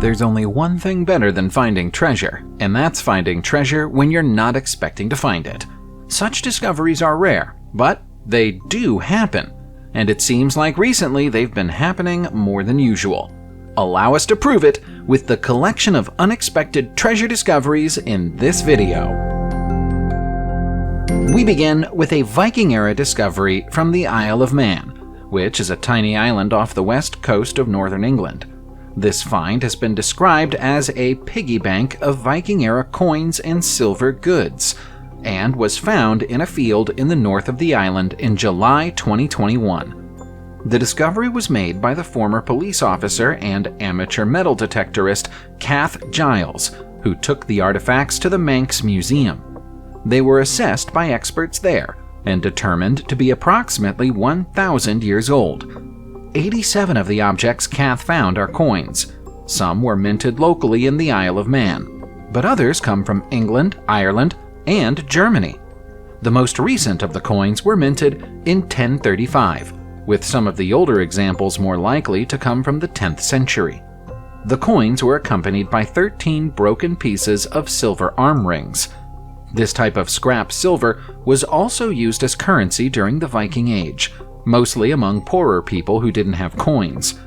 There's only one thing better than finding treasure, and that's finding treasure when you're not expecting to find it. Such discoveries are rare, but they do happen, and it seems like recently they've been happening more than usual. Allow us to prove it with the collection of unexpected treasure discoveries in this video. We begin with a Viking-era discovery from the Isle of Man, which is a tiny island off the west coast of northern England. This find has been described as a piggy bank of Viking-era coins and silver goods, and was found in a field in the north of the island in July 2021. The discovery was made by the former police officer and amateur metal detectorist Kath Giles, who took the artifacts to the Manx Museum. They were assessed by experts there and determined to be approximately 1,000 years old. 87 of the objects Kath found are coins. Some were minted locally in the Isle of Man, but others come from England, Ireland, and Germany. The most recent of the coins were minted in 1035, with some of the older examples more likely to come from the 10th century. The coins were accompanied by 13 broken pieces of silver arm rings. This type of scrap silver was also used as currency during the Viking Age, mostly among poorer people who didn't have coins.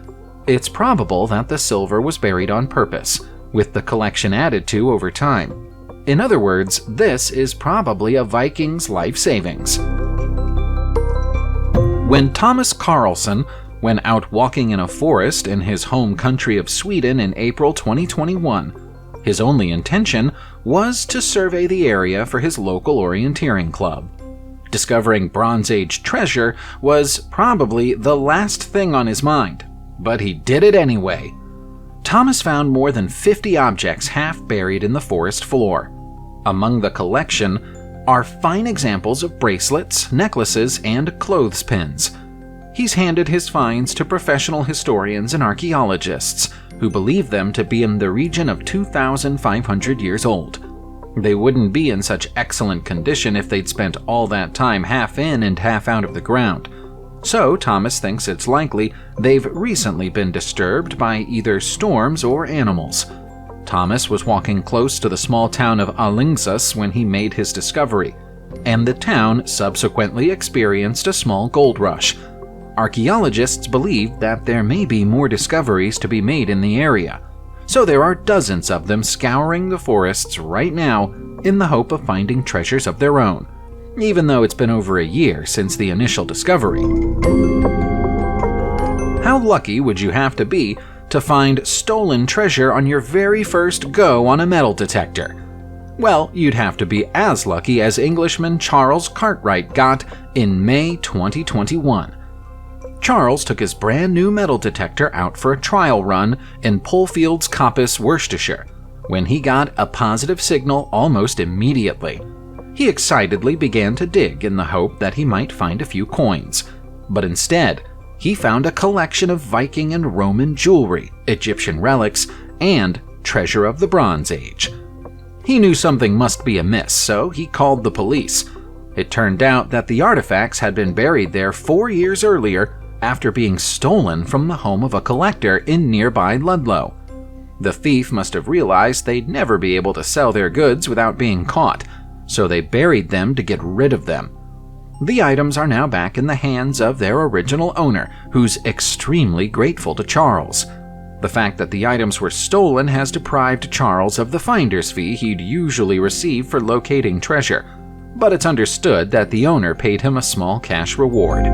It's probable that the silver was buried on purpose, with the collection added to over time. In other words, this is probably a Viking's life savings. When Thomas Carlson went out walking in a forest in his home country of Sweden in April 2021, his only intention was to survey the area for his local orienteering club. Discovering Bronze Age treasure was probably the last thing on his mind, but he did it anyway. Thomas found more than 50 objects half buried in the forest floor. Among the collection are fine examples of bracelets, necklaces, and clothespins. He's handed his finds to professional historians and archaeologists, who believe them to be in the region of 2,500 years old. They wouldn't be in such excellent condition if they'd spent all that time half in and half out of the ground. So Thomas thinks it's likely they've recently been disturbed by either storms or animals. Thomas was walking close to the small town of Alingsås when he made his discovery, and the town subsequently experienced a small gold rush. Archaeologists believe that there may be more discoveries to be made in the area, so there are dozens of them scouring the forests right now in the hope of finding treasures of their own, even though it's been over a year since the initial discovery. How lucky would you have to be to find stolen treasure on your very first go on a metal detector? Well, you'd have to be as lucky as Englishman Charles Cartwright got in May 2021. Charles took his brand new metal detector out for a trial run in Polfields Coppice, Worcestershire, when he got a positive signal almost immediately. He excitedly began to dig in the hope that he might find a few coins, but instead, he found a collection of Viking and Roman jewelry, Egyptian relics, and treasure of the Bronze Age. He knew something must be amiss, so he called the police. It turned out that the artifacts had been buried there 4 years earlier after being stolen from the home of a collector in nearby Ludlow. The thief must have realized they'd never be able to sell their goods without being caught, so they buried them to get rid of them. The items are now back in the hands of their original owner, who's extremely grateful to Charles. The fact that the items were stolen has deprived Charles of the finder's fee he'd usually receive for locating treasure, but it's understood that the owner paid him a small cash reward.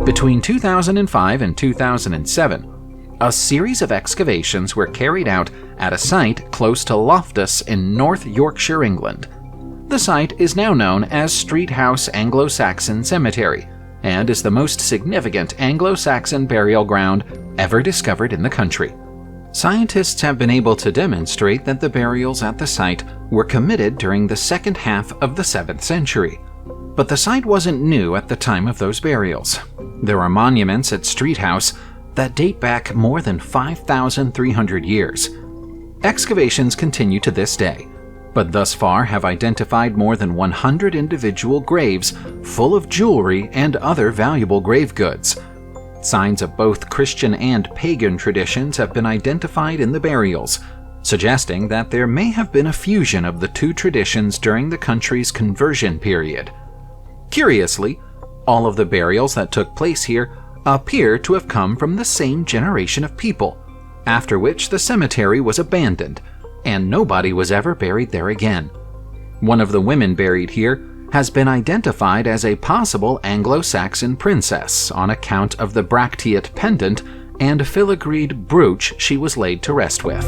Between 2005 and 2007, a series of excavations were carried out at a site close to Loftus in North Yorkshire, England. The site is now known as Street House Anglo-Saxon Cemetery and is the most significant Anglo-Saxon burial ground ever discovered in the country. Scientists have been able to demonstrate that the burials at the site were committed during the second half of the 7th century. But the site wasn't new at the time of those burials. There are monuments at Street House that date back more than 5,300 years. Excavations continue to this day, but thus far have identified more than 100 individual graves full of jewelry and other valuable grave goods. Signs of both Christian and pagan traditions have been identified in the burials, suggesting that there may have been a fusion of the two traditions during the country's conversion period. Curiously, all of the burials that took place here appear to have come from the same generation of people, after which the cemetery was abandoned, and nobody was ever buried there again. One of the women buried here has been identified as a possible Anglo-Saxon princess on account of the bracteate pendant and filigreed brooch she was laid to rest with.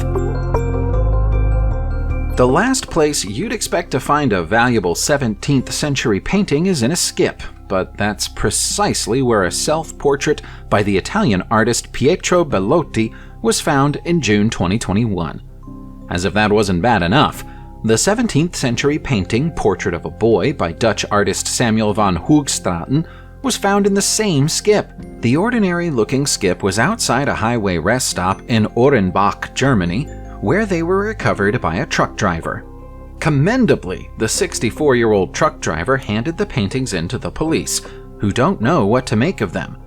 The last place you'd expect to find a valuable 17th century painting is in a skip, but that's precisely where a self-portrait by the Italian artist Pietro Bellotti was found in June 2021. As if that wasn't bad enough, the 17th century painting Portrait of a Boy by Dutch artist Samuel van Hoogstraten was found in the same skip. The ordinary-looking skip was outside a highway rest stop in Ohrenbach, Germany, where they were recovered by a truck driver. Commendably, the 64-year-old truck driver handed the paintings in to the police, who don't know what to make of them.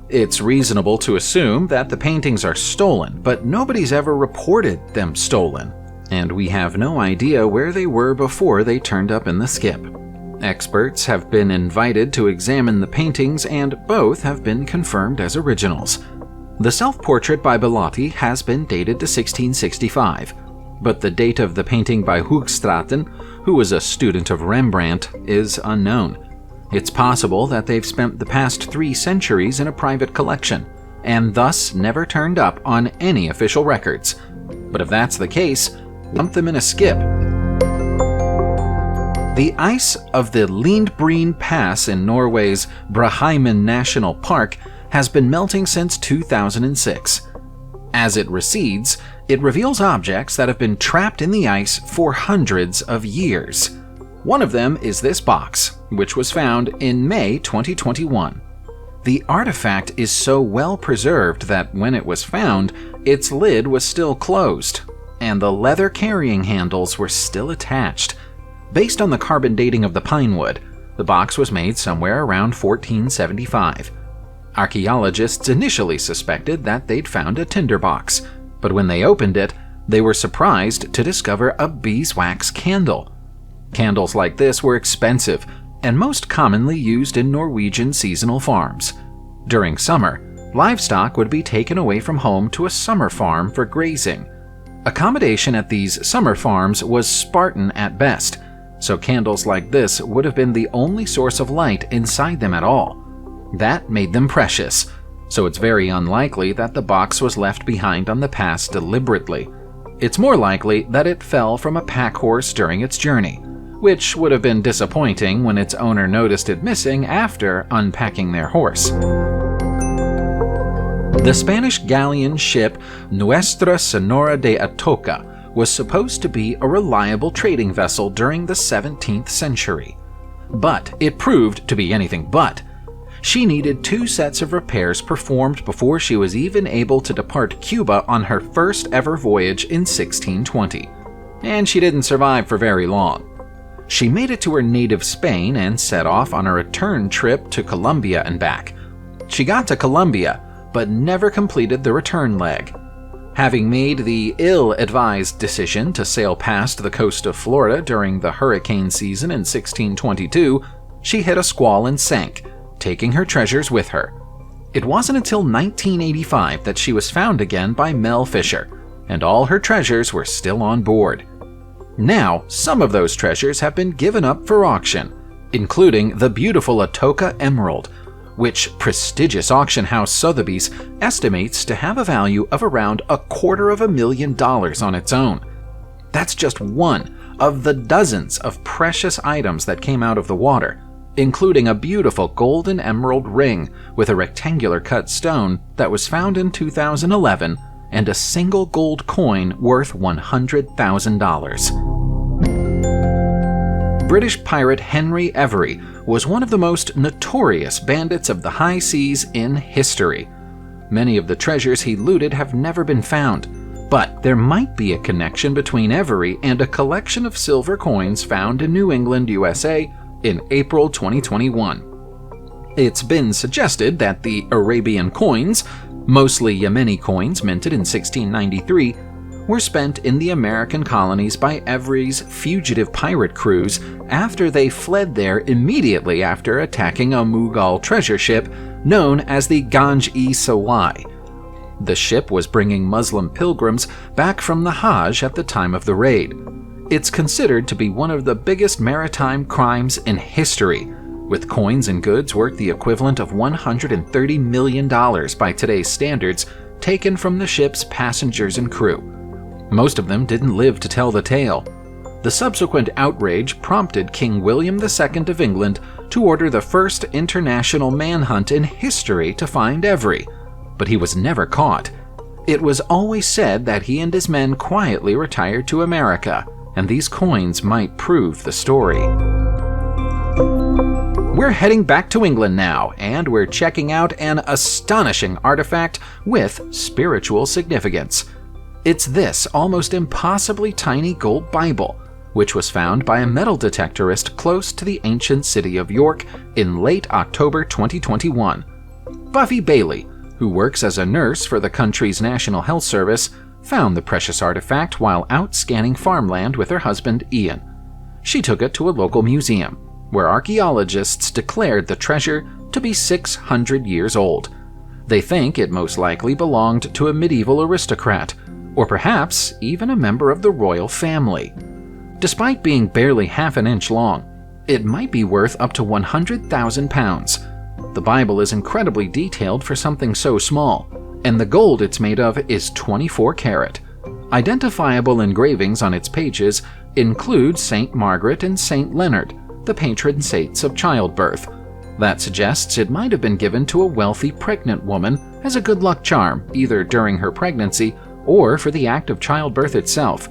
It's reasonable to assume that the paintings are stolen, but nobody's ever reported them stolen, and we have no idea where they were before they turned up in the skip. Experts have been invited to examine the paintings, and both have been confirmed as originals. The self-portrait by Bellotti has been dated to 1665, but the date of the painting by Hoogstraten, who was a student of Rembrandt, is unknown. It's possible that they've spent the past 3 centuries in a private collection, and thus never turned up on any official records. But if that's the case, dump them in a skip. The ice of the Lindbreen Pass in Norway's Braheimen National Park has been melting since 2006. As it recedes, it reveals objects that have been trapped in the ice for hundreds of years. One of them is this box, which was found in May 2021. The artifact is so well preserved that when it was found, its lid was still closed, and the leather carrying handles were still attached. Based on the carbon dating of the pine wood, the box was made somewhere around 1475. Archaeologists initially suspected that they'd found a tinderbox, but when they opened it, they were surprised to discover a beeswax candle. Candles like this were expensive and most commonly used in Norwegian seasonal farms. During summer, livestock would be taken away from home to a summer farm for grazing. Accommodation at these summer farms was Spartan at best, so candles like this would have been the only source of light inside them at all. That made them precious, so it's very unlikely that the box was left behind on the pass deliberately. It's more likely that it fell from a pack horse during its journey, which would have been disappointing when its owner noticed it missing after unpacking their horse. The Spanish galleon ship Nuestra Señora de Atocha was supposed to be a reliable trading vessel during the 17th century. But it proved to be anything but. She needed 2 sets of repairs performed before she was even able to depart Cuba on her first ever voyage in 1620. And she didn't survive for very long. She made it to her native Spain and set off on a return trip to Colombia and back. She got to Colombia, but never completed the return leg. Having made the ill-advised decision to sail past the coast of Florida during the hurricane season in 1622, she hit a squall and sank, taking her treasures with her. It wasn't until 1985 that she was found again by Mel Fisher, and all her treasures were still on board. Now, some of those treasures have been given up for auction, including the beautiful Atocha Emerald, which prestigious auction house Sotheby's estimates to have a value of around $250,000 on its own. That's just one of the dozens of precious items that came out of the water, including a beautiful golden emerald ring with a rectangular cut stone that was found in 2011 and a single gold coin worth $100,000. British pirate Henry Every was one of the most notorious bandits of the high seas in history. Many of the treasures he looted have never been found, but there might be a connection between Every and a collection of silver coins found in New England, USA in April 2021. It's been suggested that the Arabian coins, mostly Yemeni coins minted in 1693, were spent in the American colonies by Evry's fugitive pirate crews after they fled there immediately after attacking a Mughal treasure ship known as the Ganj-e-Sawai. The ship was bringing Muslim pilgrims back from the Hajj at the time of the raid. It's considered to be one of the biggest maritime crimes in history, with coins and goods worth the equivalent of $130 million by today's standards taken from the ship's passengers and crew. Most of them didn't live to tell the tale. The subsequent outrage prompted King William II of England to order the first international manhunt in history to find Evry, but he was never caught. It was always said that he and his men quietly retired to America, and these coins might prove the story. We're heading back to England now, and we're checking out an astonishing artifact with spiritual significance. It's this almost impossibly tiny gold Bible, which was found by a metal detectorist close to the ancient city of York in late October 2021. Buffy Bailey, who works as a nurse for the country's National Health Service, found the precious artifact while out scanning farmland with her husband Ian. She took it to a local museum, where archaeologists declared the treasure to be 600 years old. They think it most likely belonged to a medieval aristocrat, or perhaps even a member of the royal family. Despite being barely half an inch long, it might be worth up to £100,000. The Bible is incredibly detailed for something so small, and the gold it's made of is 24 karat. Identifiable engravings on its pages include St. Margaret and St. Leonard, the patron saints of childbirth. That suggests it might have been given to a wealthy pregnant woman as a good luck charm, either during her pregnancy or for the act of childbirth itself.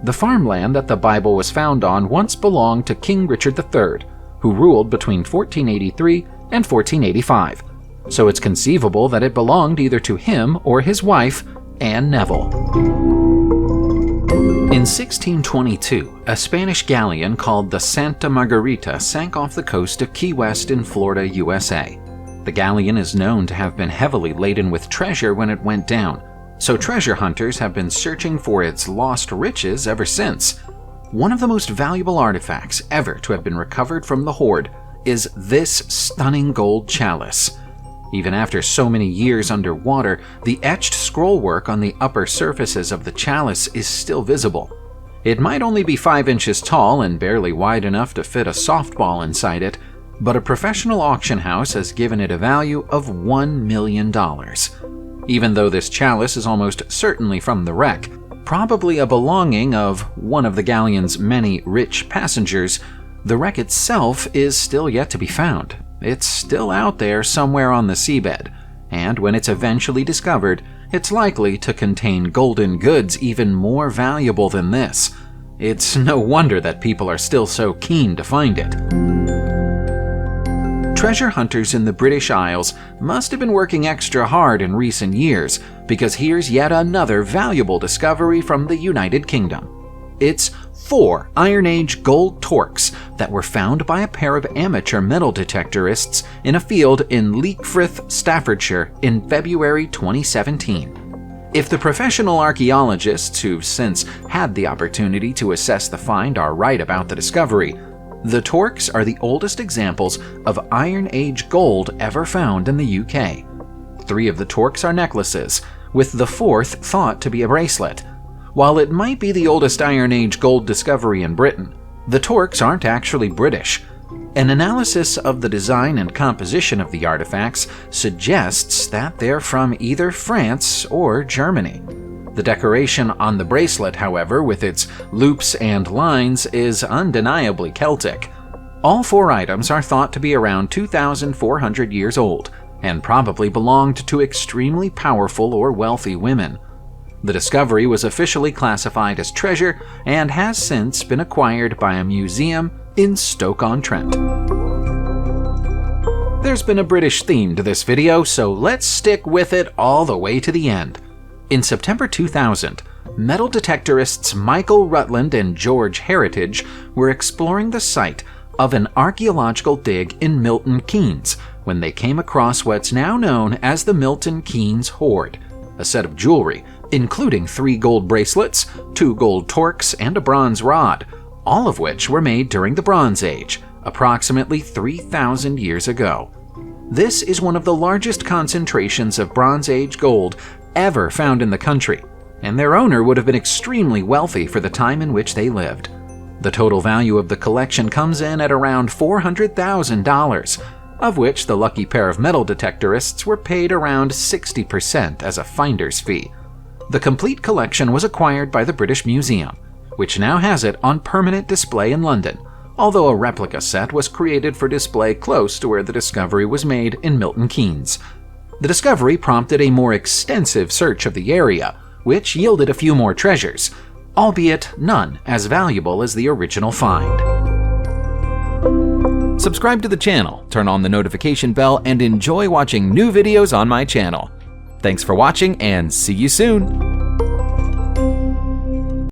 The farmland that the Bible was found on once belonged to King Richard III, who ruled between 1483 and 1485, so it's conceivable that it belonged either to him or his wife, Anne Neville. In 1622, a Spanish galleon called the Santa Margarita sank off the coast of Key West in Florida, USA. The galleon is known to have been heavily laden with treasure when it went down, so treasure hunters have been searching for its lost riches ever since. One of the most valuable artifacts ever to have been recovered from the hoard is this stunning gold chalice. Even after so many years underwater, the etched scrollwork on the upper surfaces of the chalice is still visible. It might only be 5 inches tall and barely wide enough to fit a softball inside it, but a professional auction house has given it a value of $1 million. Even though this chalice is almost certainly from the wreck, probably a belonging of one of the galleon's many rich passengers, the wreck itself is still yet to be found. It's still out there somewhere on the seabed, and when it's eventually discovered, it's likely to contain golden goods even more valuable than this. It's no wonder that people are still so keen to find it. Treasure hunters in the British Isles must have been working extra hard in recent years, because here's yet another valuable discovery from the United Kingdom. It's 4 Iron Age gold torques that were found by a pair of amateur metal detectorists in a field in Leekfrith, Staffordshire in February 2017. If the professional archaeologists who've since had the opportunity to assess the find are right about the discovery, the torques are the oldest examples of Iron Age gold ever found in the UK. 3 of the torques are necklaces, with the 4th thought to be a bracelet. While it might be the oldest Iron Age gold discovery in Britain, the torques aren't actually British. An analysis of the design and composition of the artifacts suggests that they're from either France or Germany. The decoration on the bracelet, however, with its loops and lines, is undeniably Celtic. All 4 items are thought to be around 2,400 years old, and probably belonged to extremely powerful or wealthy women. The discovery was officially classified as treasure and has since been acquired by a museum in Stoke-on-Trent. There's been a British theme to this video, so let's stick with it all the way to the end. In September 2000, metal detectorists Michael Rutland and George Heritage were exploring the site of an archaeological dig in Milton Keynes, when they came across what's now known as the Milton Keynes hoard, a set of jewelry including 3 gold bracelets, 2 gold torques, and a bronze rod, all of which were made during the Bronze Age, approximately 3,000 years ago. This is one of the largest concentrations of Bronze Age gold ever found in the country, and their owner would have been extremely wealthy for the time in which they lived. The total value of the collection comes in at around $400,000, of which the lucky pair of metal detectorists were paid around 60% as a finder's fee. The complete collection was acquired by the British Museum, which now has it on permanent display in London, although a replica set was created for display close to where the discovery was made in Milton Keynes. The discovery prompted a more extensive search of the area, which yielded a few more treasures, albeit none as valuable as the original find. Subscribe to the channel, turn on the notification bell, and enjoy watching new videos on my channel. Thanks for watching, and see you soon!